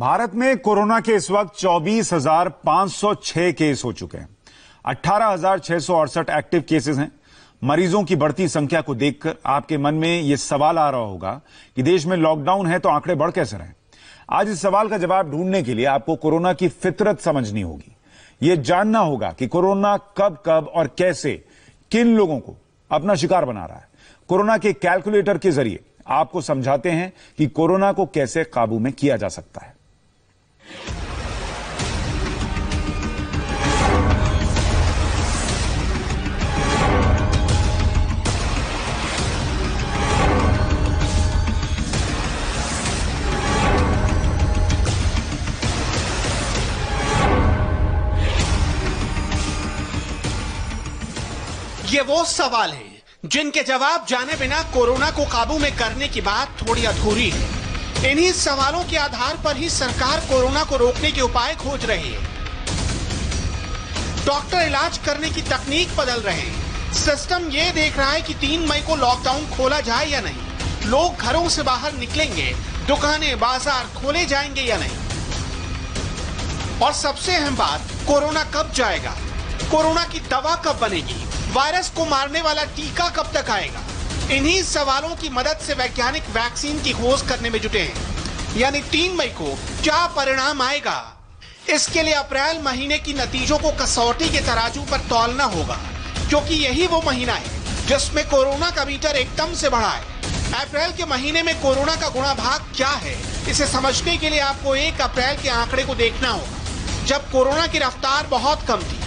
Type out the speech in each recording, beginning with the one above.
भारत में कोरोना के इस वक्त 24,506 केस हो चुके हैं। 18,668 एक्टिव केसेस हैं। मरीजों की बढ़ती संख्या को देखकर आपके मन में यह सवाल आ रहा होगा कि देश में लॉकडाउन है तो आंकड़े बढ़ कैसे रहे। आज इस सवाल का जवाब ढूंढने के लिए आपको कोरोना की फितरत समझनी होगी। यह जानना होगा कि कोरोना कब कब और कैसे किन लोगों को अपना शिकार बना रहा है। कोरोना के कैलकुलेटर के जरिए आपको समझाते हैं कि कोरोना को कैसे काबू में किया जा सकता है। ये वो सवाल हैं जिनके जवाब जाने बिना कोरोना को काबू में करने की बात थोड़ी अधूरी है। इन्हीं सवालों के आधार पर ही सरकार कोरोना को रोकने के उपाय खोज रही है। डॉक्टर इलाज करने की तकनीक बदल रहे हैं। सिस्टम ये देख रहा है कि 3 मई को लॉकडाउन खोला जाए या नहीं। लोग घरों से बाहर निकलेंगे, दुकानें बाजार खोले जाएंगे या नहीं। और सबसे अहम बात, कोरोना कब जाएगा, कोरोना की दवा कब बनेगी, वायरस को मारने वाला टीका कब तक आएगा। इन्हीं सवालों की मदद से वैज्ञानिक वैक्सीन की खोज करने में जुटे हैं। यानी 3 मई को क्या परिणाम आएगा, इसके लिए अप्रैल महीने की नतीजों को कसौटी के तराजू पर तौलना होगा, क्योंकि यही वो महीना है जिसमें कोरोना का मीटर एकदम से बढ़ा है। अप्रैल के महीने में कोरोना का गुणा भाग क्या है, इसे समझने के लिए आपको 1 अप्रैल के आंकड़े को देखना होगा, जब कोरोना की रफ्तार बहुत कम थी।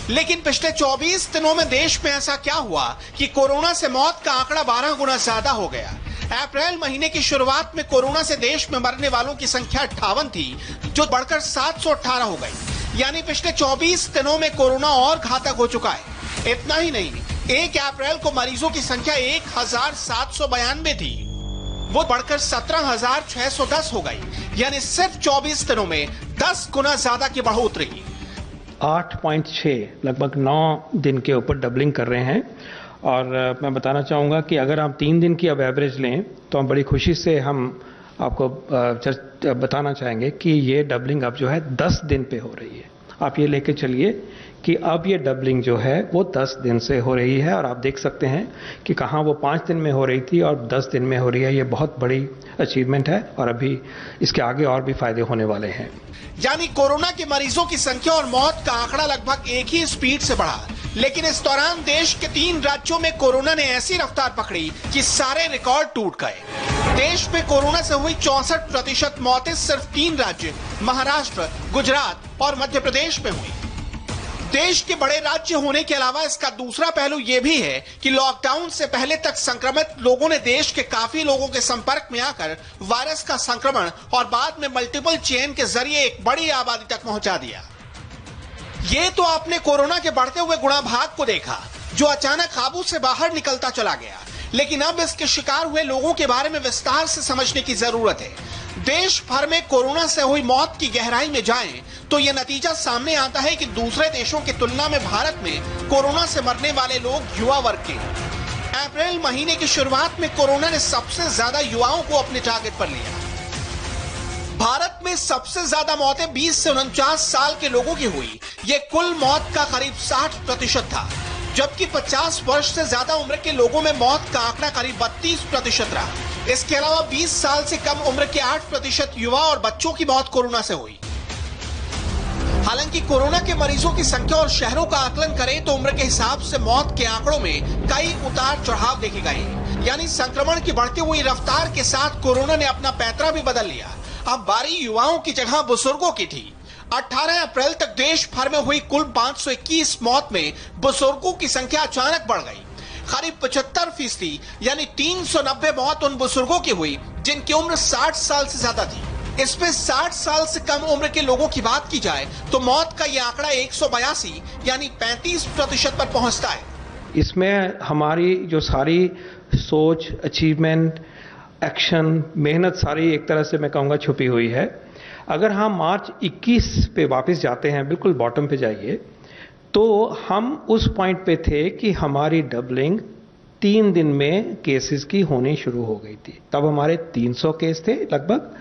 लेकिन पिछले 24 दिनों में देश में ऐसा क्या हुआ कि कोरोना से मौत का आंकड़ा 12 गुना ज्यादा हो गया। अप्रैल महीने की शुरुआत में कोरोना से देश में मरने वालों की संख्या 58 थी, जो बढ़कर 718 हो गई। यानी पिछले 24 दिनों में कोरोना और घातक हो चुका है। इतना ही नहीं, 1 अप्रैल को मरीजों की संख्या 1792 थी, वो बढ़कर 17,610 हो गई। यानी सिर्फ 24 दिनों में 10 गुना ज्यादा की बढ़ोतरी। 8.6 लगभग 9 दिन के ऊपर डबलिंग कर रहे हैं। और मैं बताना चाहूँगा कि अगर हम 3 दिन की अब एवरेज लें तो हम बड़ी खुशी से हम आपको बताना चाहेंगे कि ये डबलिंग अब जो है 10 दिन पे हो रही है। आप ये लेके चलिए कि अब ये डबलिंग जो है वो 10 दिन से हो रही है। और आप देख सकते हैं कि कहाँ वो 5 दिन में हो रही थी और 10 दिन में हो रही है। ये बहुत बड़ी अचीवमेंट है और अभी इसके आगे और भी फायदे होने वाले हैं। यानी कोरोना के मरीजों की संख्या और मौत का आंकड़ा लगभग एक ही स्पीड से बढ़ा। लेकिन इस दौरान देश के 3 राज्यों में कोरोना ने ऐसी रफ्तार पकड़ी कि सारे रिकॉर्ड टूट गए। देश में कोरोना से हुई 64% मौतें सिर्फ 3 राज्य महाराष्ट्र, गुजरात और मध्य प्रदेश में हुई। देश के बड़े राज्य होने के अलावा इसका दूसरा पहलू यह भी है कि लॉकडाउन से पहले तक संक्रमित लोगों ने देश के काफी लोगों के संपर्क में आकर वायरस का संक्रमण और बाद में मल्टीपल चेन के जरिए एक बड़ी आबादी तक पहुंचा दिया। ये तो आपने कोरोना के बढ़ते हुए गुणा भाग को देखा, जो अचानक काबू से बाहर निकलता चला गया। लेकिन अब इसके शिकार हुए लोगों के बारे में विस्तार से समझने की जरूरत है। देश भर में कोरोना से हुई मौत की गहराई में जाएं तो यह नतीजा सामने आता है कि दूसरे देशों की तुलना में भारत में कोरोना से मरने वाले लोग युवा वर्ग के। अप्रैल महीने की शुरुआत में कोरोना ने सबसे ज्यादा युवाओं को अपने टारगेट पर लिया। भारत में सबसे ज्यादा मौतें 20 से 49 साल के लोगों की हुई। यह कुल मौत का करीब 60% था, जबकि 50 वर्ष से ज्यादा उम्र के लोगों में मौत का आंकड़ा करीब 32% रहा। इसके अलावा 20 साल से कम उम्र के 8% युवा और बच्चों की मौत कोरोना से हुई। हालांकि कोरोना के मरीजों की संख्या और शहरों का आकलन करें तो उम्र के हिसाब से मौत के आंकड़ों में कई उतार चढ़ाव देखे गए। यानी संक्रमण की बढ़ती हुई रफ्तार के साथ कोरोना ने अपना पैतरा भी बदल लिया। अब बारी युवाओं की जगह बुजुर्गों की थी। 18 अप्रैल तक देश भर में हुई कुल 521 मौत में बुजुर्गों की संख्या अचानक बढ़ गई। करीब 75% यानी 390 मौत उन बुजुर्गों की हुई जिनकी उम्र 60 साल से ज्यादा थी। इसमें 60 साल से कम उम्र के लोगों की बात की जाए तो मौत का यह आंकड़ा 182 यानी 35% पर पहुंचता है। इसमें हमारी जो सारी सोच, अचीवमेंट, एक्शन, मेहनत सारी एक तरह से मैं कहूँगा छुपी हुई है। अगर हम मार्च 21 पे वापस जाते हैं, बिल्कुल बॉटम पे जाइए, तो हम उस पॉइंट पे थे कि हमारी डबलिंग 3 दिन में केसेस की होनी शुरू हो गई थी। तब हमारे 300 केस थे लगभग,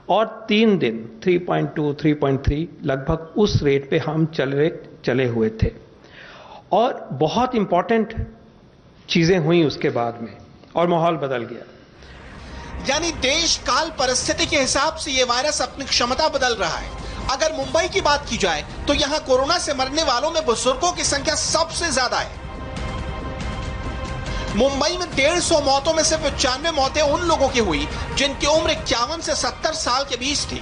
और 3 दिन 3.2, 3.3 लगभग उस रेट पे हम चले हुए थे। और बहुत इंपॉर्टेंट चीजें हुई उसके बाद में, और माहौल बदल गया। यानी देश काल परिस्थिति के हिसाब से ये वायरस अपनी क्षमता बदल रहा है। अगर मुंबई की बात की जाए तो यहां कोरोना से मरने वालों में बुजुर्गों की संख्या सबसे ज्यादा है। मुंबई में 150 मौतों में से 95 मौतें उन लोगों की हुई जिनकी उम्र 51 से 70 साल के बीच थी।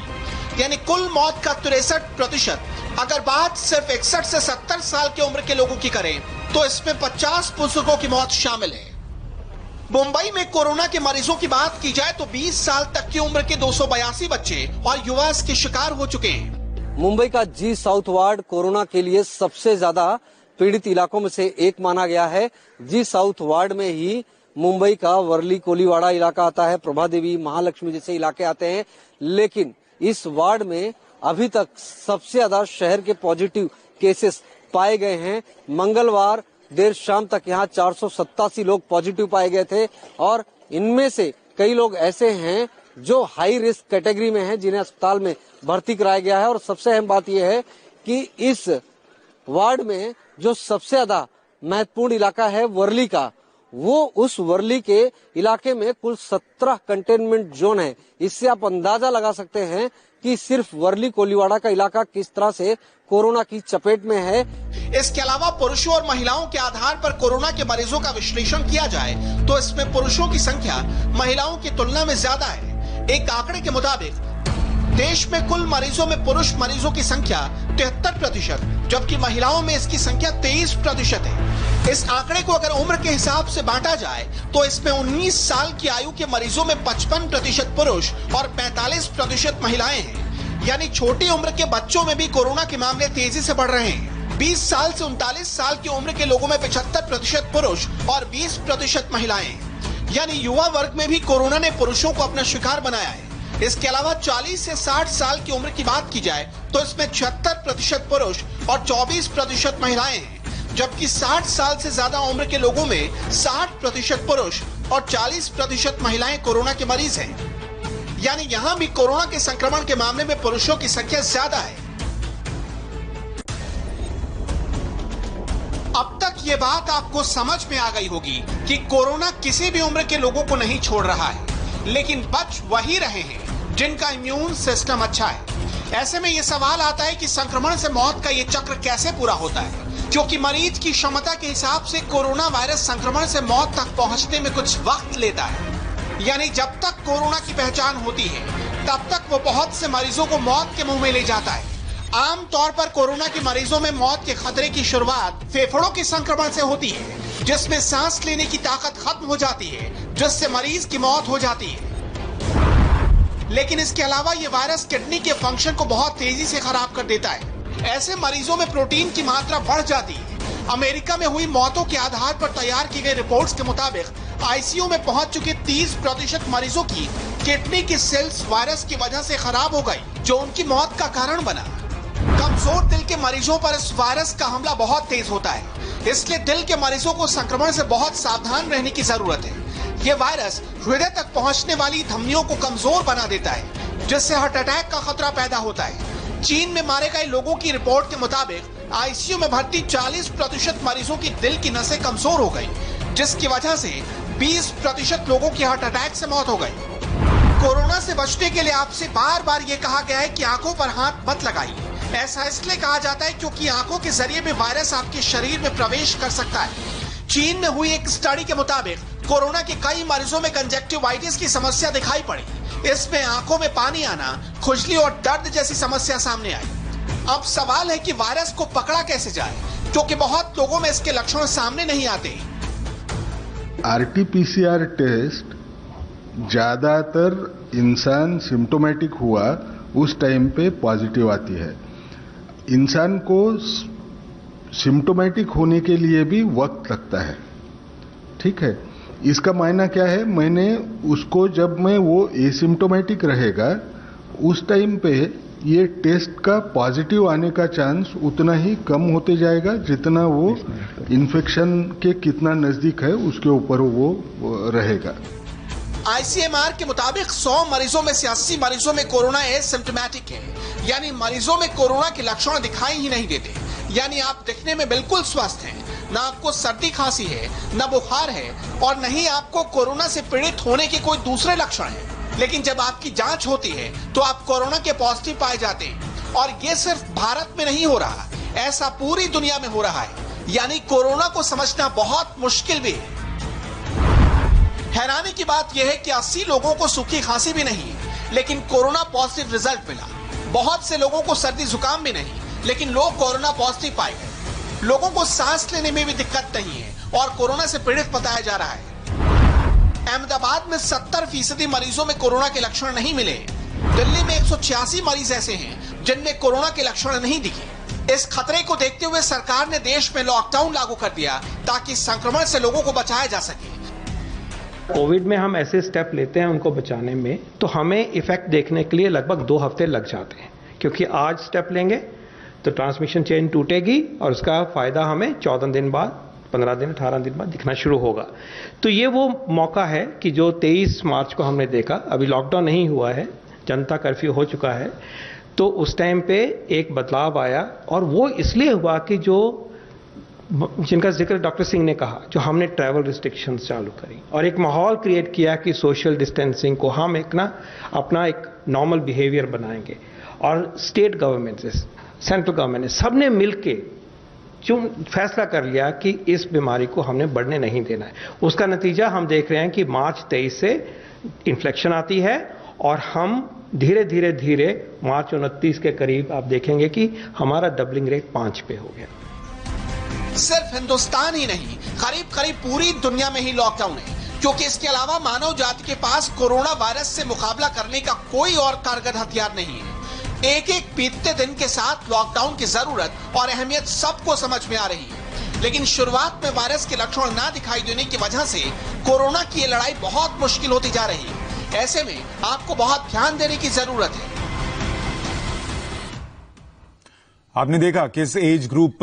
यानी कुल मौत का 63%। अगर बात सिर्फ 61 से 70 साल की उम्र के लोगों की करें तो इसमें 50 बुजुर्गों की मौत शामिल है। मुंबई में कोरोना के मरीजों की बात की जाए तो 20 साल तक की उम्र के 282 बच्चे और युवा इसके शिकार हो चुके हैं। मुंबई का जी साउथ वार्ड कोरोना के लिए सबसे ज्यादा पीड़ित इलाकों में से एक माना गया है। जी साउथ वार्ड में ही मुंबई का वर्ली कोलीवाड़ा इलाका आता है, प्रभा देवी, महालक्ष्मी जैसे इलाके आते हैं। लेकिन इस वार्ड में अभी तक सबसे ज्यादा शहर के पॉजिटिव केसेस पाए गए हैं। मंगलवार देर शाम तक यहाँ 487 लोग पॉजिटिव पाए गए थे, और इनमें से कई लोग ऐसे हैं जो हाई रिस्क कैटेगरी में हैं, जिन्हें अस्पताल में भर्ती कराया गया है। और सबसे अहम बात यह है कि इस वार्ड में जो सबसे ज्यादा महत्वपूर्ण इलाका है वर्ली का, वो उस वर्ली के इलाके में कुल 17 कंटेनमेंट जोन है। इससे आप अंदाजा लगा सकते हैं कि सिर्फ वर्ली कोलीवाड़ा का इलाका किस तरह से कोरोना की चपेट में है। इसके अलावा पुरुषों और महिलाओं के आधार पर कोरोना के मरीजों का विश्लेषण किया जाए तो इसमें पुरुषों की संख्या महिलाओं की तुलना में ज्यादा है। एक आंकड़े के मुताबिक देश में कुल मरीजों में पुरुष मरीजों की संख्या 73%, जबकि महिलाओं में इसकी संख्या 23% है। इस आंकड़े को अगर उम्र के हिसाब से बांटा जाए तो इसमें 19 साल की आयु के मरीजों में 55% पुरुष और 45% महिलाएं हैं। यानी छोटी उम्र के बच्चों में भी कोरोना के मामले तेजी से बढ़ रहे हैं। 20 साल से 39 साल की उम्र के लोगों में 75% पुरुष और 20% महिलाएं। यानी युवा वर्ग में भी कोरोना ने पुरुषों को अपना शिकार बनाया है। इसके अलावा 40 से 60 साल की उम्र की बात की जाए तो इसमें 76% पुरुष और 24% महिलाएं हैं, जबकि 60 साल से ज्यादा उम्र के लोगों में 60% पुरुष और 40% महिलाएं कोरोना के मरीज हैं। यानी यहां भी कोरोना के संक्रमण के मामले में पुरुषों की संख्या ज्यादा है। अब तक ये बात आपको समझ में आ गई होगी कि कोरोना किसी भी उम्र के लोगों को नहीं छोड़ रहा है, लेकिन बच वही रहे हैं जिनका इम्यून सिस्टम अच्छा है। ऐसे में ये सवाल आता है कि संक्रमण से मौत का ये चक्र कैसे पूरा होता है, क्योंकि मरीज की क्षमता के हिसाब से कोरोना वायरस संक्रमण से मौत तक पहुंचने में कुछ वक्त लेता है। यानी जब तक कोरोना की पहचान होती है तब तक वो बहुत से मरीजों को मौत के मुंह में ले जाता है। आमतौर पर कोरोना के मरीजों में मौत के खतरे की शुरुआत फेफड़ों के संक्रमण से होती है, जिसमें सांस लेने की ताकत खत्म हो जाती है, जिससे मरीज की मौत हो जाती है। लेकिन इसके अलावा ये वायरस किडनी के फंक्शन को बहुत तेजी से खराब कर देता है। ऐसे मरीजों में प्रोटीन की मात्रा बढ़ जाती है। अमेरिका में हुई मौतों के आधार पर तैयार की गई रिपोर्ट्स के मुताबिक आईसीयू में पहुंच चुके 30% मरीजों की किडनी की सेल्स वायरस की वजह से खराब हो गई, जो उनकी मौत का कारण बना। कमजोर दिल के मरीजों पर इस वायरस का हमला बहुत तेज होता है, इसलिए दिल के मरीजों को संक्रमण से बहुत सावधान रहने की जरूरत है। ये वायरस हृदय तक पहुंचने वाली धमनियों को कमजोर बना देता है, जिससे हार्ट अटैक का खतरा पैदा होता है। चीन में मारे गए लोगों की रिपोर्ट के मुताबिक आईसीयू में भर्ती 40% मरीजों की दिल की नसें कमजोर हो गई, जिसकी वजह से 20% लोगों की हार्ट अटैक से मौत हो गई। कोरोना से बचने के लिए आपसे बार बार ये कहा गया है कि आंखों पर हाथ मत लगाइए। ऐसा इसलिए कहा जाता है क्योंकि आंखों के जरिए भी वायरस आपके शरीर में प्रवेश कर सकता है। चीन में हुई एक स्टडी के मुताबिक कोरोना के कई मरीजों में कंजक्टिवाइटिस की समस्या दिखाई पड़ी। इसमें आंखों में पानी आना, खुजली और दर्द जैसी समस्या सामने आई। अब सवाल है कि वायरस को पकड़ा कैसे जाए, क्योंकि बहुत लोगों में इसके लक्षण सामने नहीं आते। आरटीपीसीआर टेस्ट ज्यादातर इंसान सिम्टोमेटिक हुआ उस टाइम पे पॉजिटिव आती है। इंसान को सिम्टोमेटिक होने के लिए भी वक्त लगता है, ठीक है। इसका मायना क्या है, मैंने उसको जब मैं वो एसिम्टोमेटिक रहेगा उस टाइम पे ये टेस्ट का पॉजिटिव आने का चांस उतना ही कम होते जाएगा जितना वो इन्फेक्शन के कितना नजदीक है उसके ऊपर वो रहेगा। आईसीएमआर के मुताबिक 100 मरीजों में से 80 मरीजों में कोरोना एसिम्प्टोमेटिक है, यानी मरीजों में कोरोना के लक्षण दिखाई ही नहीं देते। यानी आप दिखने में बिल्कुल स्वस्थ हैं, ना आपको सर्दी खांसी है, ना बुखार है और न ही आपको कोरोना से पीड़ित होने के कोई दूसरे लक्षण हैं। लेकिन जब आपकी जांच होती है तो आप कोरोना के पॉजिटिव पाए जाते हैं। और ये सिर्फ भारत में नहीं हो रहा, ऐसा पूरी दुनिया में हो रहा है। यानी कोरोना को समझना बहुत मुश्किल भी है। हैरानी की बात यह है कि 80 लोगों को सूखी खांसी भी नहीं है, लेकिन कोरोना पॉजिटिव रिजल्ट मिला। बहुत से लोगों को सर्दी जुकाम भी नहीं, लेकिन लोग कोरोना पॉजिटिव पाए गए। लोगों को सांस लेने में भी दिक्कत नहीं है और कोरोना से पीड़ित बताया जा रहा है। अहमदाबाद में 70% मरीजों में कोरोना के लक्षण नहीं मिले। दिल्ली में 186 मरीज ऐसे हैं जिनमें कोरोना के लक्षण नहीं दिखे। इस खतरे को देखते हुए सरकार ने देश में लॉकडाउन लागू कर दिया ताकि संक्रमण से लोगों को बचाया जा सके। कोविड में हम ऐसे स्टेप लेते हैं उनको बचाने में, तो हमें इफेक्ट देखने के लिए लगभग 2 हफ्ते लग जाते हैं, क्योंकि आज स्टेप लेंगे तो ट्रांसमिशन चेन टूटेगी और उसका फायदा हमें 14 दिन बाद, 15 दिन, 18 दिन बाद दिखना शुरू होगा। तो ये वो मौका है कि जो 23 मार्च को हमने देखा, अभी लॉकडाउन नहीं हुआ है, जनता कर्फ्यू हो चुका है, तो उस टाइम पे एक बदलाव आया और वो इसलिए हुआ कि जो जिनका जिक्र डॉक्टर सिंह ने कहा, जो हमने ट्रैवल रिस्ट्रिक्शंस चालू करी और एक माहौल क्रिएट किया कि सोशल डिस्टेंसिंग को हम अपना एक नॉर्मल बिहेवियर बनाएंगे। और स्टेट गवर्नमेंट से सेंट्रल गवर्नमेंट ने सबने मिलके जो फैसला कर लिया कि इस बीमारी को हमने बढ़ने नहीं देना है। उसका नतीजा हम देख रहे हैं कि मार्च 23 से इन्फ्लेक्शन आती है और हम धीरे धीरे मार्च 29 के करीब आप देखेंगे कि हमारा डबलिंग रेट 5 पे हो गया। सिर्फ हिंदुस्तान ही नहीं, करीब पूरी दुनिया में ही लॉकडाउन है, क्योंकि इसके अलावा मानव जाति के पास कोरोना वायरस से मुकाबला करने का कोई और कारगर हथियार नहीं है। एक एक बीतते दिन के साथ लॉकडाउन की जरूरत और अहमियत सबको समझ में आ रही है, लेकिन शुरुआत में वायरस के लक्षण ना दिखाई देने की वजह से कोरोना की ये लड़ाई बहुत मुश्किल होती जा रही है। ऐसे में आपको बहुत ध्यान देने की जरूरत है। आपने देखा किस एज ग्रुप